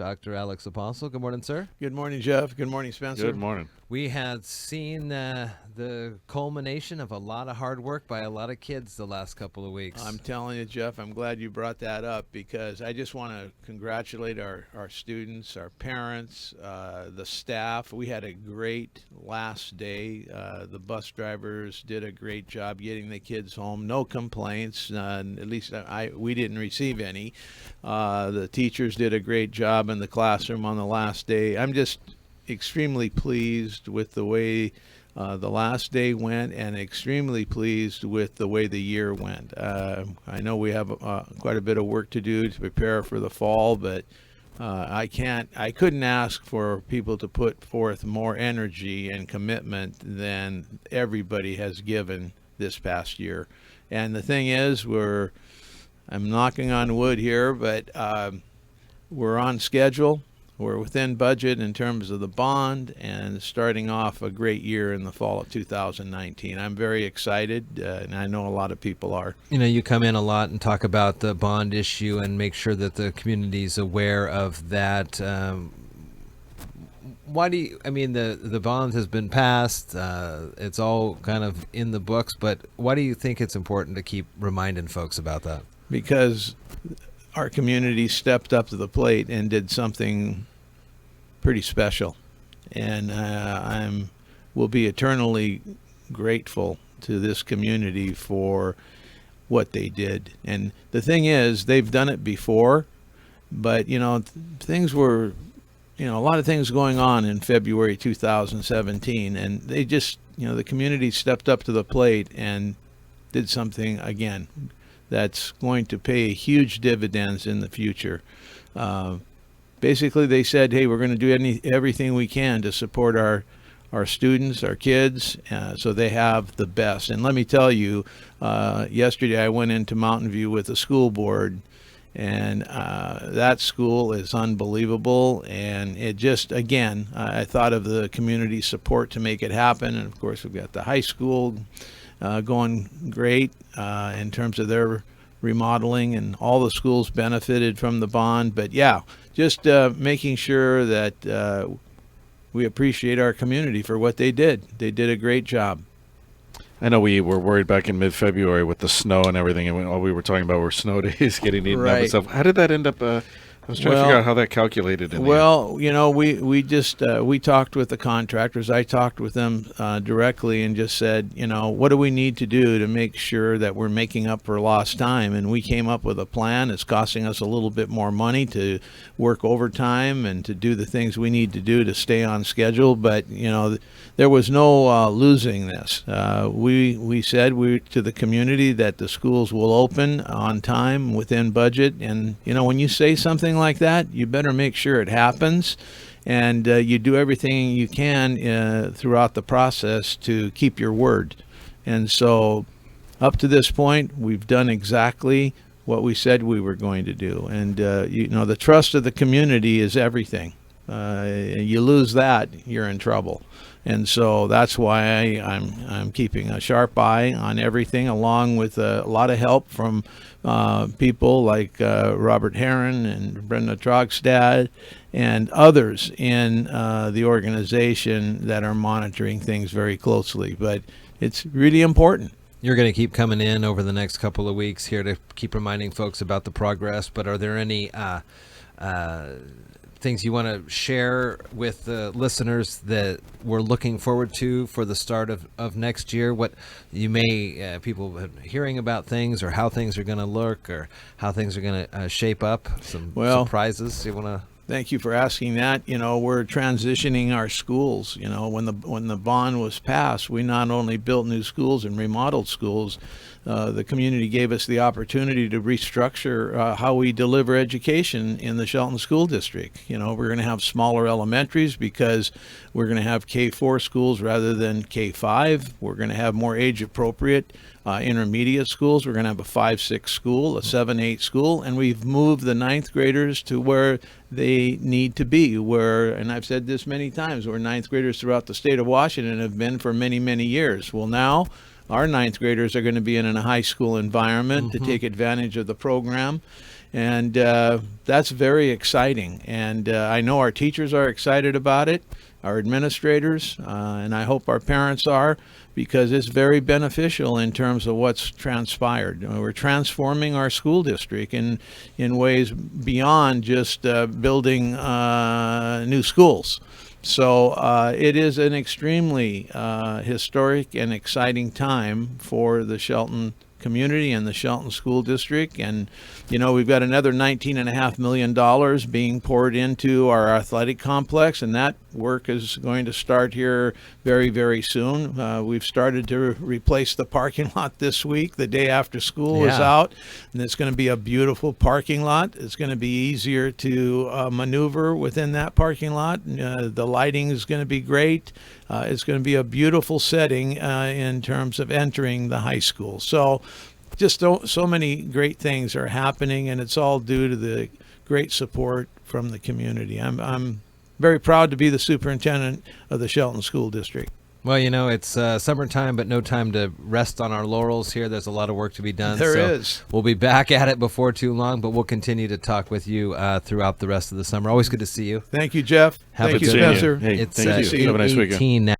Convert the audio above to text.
Dr. Alex Apostle. Good morning, sir. Good morning, Jeff. Good morning, Spencer. Good morning. We had seen the culmination of a lot of hard work by a lot of kids the last couple of weeks. I'm telling you, Jeff, I'm glad you brought that up because I just want to congratulate our students, our parents, the staff. We had a great last day. The bus drivers did a great job getting the kids home. No complaints. At least we didn't receive any. The teachers did a great job in the classroom on the last day. I'm just extremely pleased with the way the last day went, and extremely pleased with the way the year went. I know we have quite a bit of work to do to prepare for the fall, but I couldn't ask for people to put forth more energy and commitment than everybody has given this past year. And the thing is, I'm knocking on wood here, but we're on schedule. We're within budget in terms of the bond and starting off a great year in the fall of 2019. I'm very excited, and I know a lot of people are. You know, you come in a lot and talk about the bond issue and make sure that the community is aware of that. Why do you, I mean, the bond has been passed. It's all kind of in the books, but why do you think it's important to keep reminding folks about that? Because our community stepped up to the plate and did something pretty special, and will be eternally grateful to this community for what they did. And the thing is, they've done it before, but things were, a lot of things going on in February 2017, and they just, the community stepped up to the plate and did something again that's going to pay huge dividends in the future. Basically, they said, hey, we're going to do everything we can to support our students, our kids, so they have the best. And let me tell you, yesterday I went into Mountain View with the school board, and that school is unbelievable. And it just, again, I thought of the community support to make it happen. And, of course, we've got the high school going great in terms of their remodeling, and all the schools benefited from the bond. But yeah, just making sure that we appreciate our community for what they did. They did a great job. I know we were worried back in mid-February with the snow and everything, and all we were talking about were snow days getting eaten up and stuff. How did that end up? I was trying to figure out how that calculated. We talked with the contractors. I talked with them directly and just said, what do we need to do to make sure that we're making up for lost time? And we came up with a plan. It's costing us a little bit more money to work overtime and to do the things we need to do to stay on schedule. But, there was no losing this. We said to the community that the schools will open on time, within budget. And, when you say something like that, you better make sure it happens, and you do everything you can throughout the process to keep your word. And so up to this point, we've done exactly what we said we were going to do. And the trust of the community is everything. You lose that, you're in trouble. And so that's why I'm keeping a sharp eye on everything, along with a lot of help from people like Robert Herron and Brenda Trogstad and others in the organization that are monitoring things very closely. But it's really important. You're going to keep coming in over the next couple of weeks here to keep reminding folks about the progress, but are there any things you want to share with the listeners that we're looking forward to for the start of next year? What you may, people hearing about things, or how things are going to look, or how things are going to shape up, some surprises you want to... Thank you for asking that. We're transitioning our schools. When the bond was passed, we not only built new schools and remodeled schools, the community gave us the opportunity to restructure how we deliver education in the Shelton School District. We're going to have smaller elementaries because we're going to have K-4 schools rather than K-5. We're going to have more age-appropriate intermediate schools. We're going to have a 5-6 school, a 7-8 school, and we've moved the ninth graders to where they need to be, and I've said this many times, where ninth graders throughout the state of Washington have been for many, many years. Well, now our ninth graders are going to be in a high school environment to take advantage of the program. And that's very exciting. And I know our teachers are excited about it, our administrators, and I hope our parents are, because it's very beneficial in terms of what's transpired. We're transforming our school district in ways beyond just building new schools. So it is an extremely historic and exciting time for the Shelton community and the Shelton School District. And we've got another $19.5 million being poured into our athletic complex, and that work is going to start here very, very soon. We've started to replace the parking lot this week, the day after school is out, and it's going to be a beautiful parking lot. It's going to be easier to maneuver within that parking lot. The lighting is going to be great. It's going to be a beautiful setting in terms of entering the high school. So just so many great things are happening, and it's all due to the great support from the community. I'm very proud to be the superintendent of the Shelton School District. Well, it's summertime, but no time to rest on our laurels here. There's a lot of work to be done. There is. We'll be back at it before too long, but we'll continue to talk with you throughout the rest of the summer. Always good to see you. Thank you, Jeff. Have Thank a you, good Spencer. Hey, It's thank you. Have a nice weekend. now.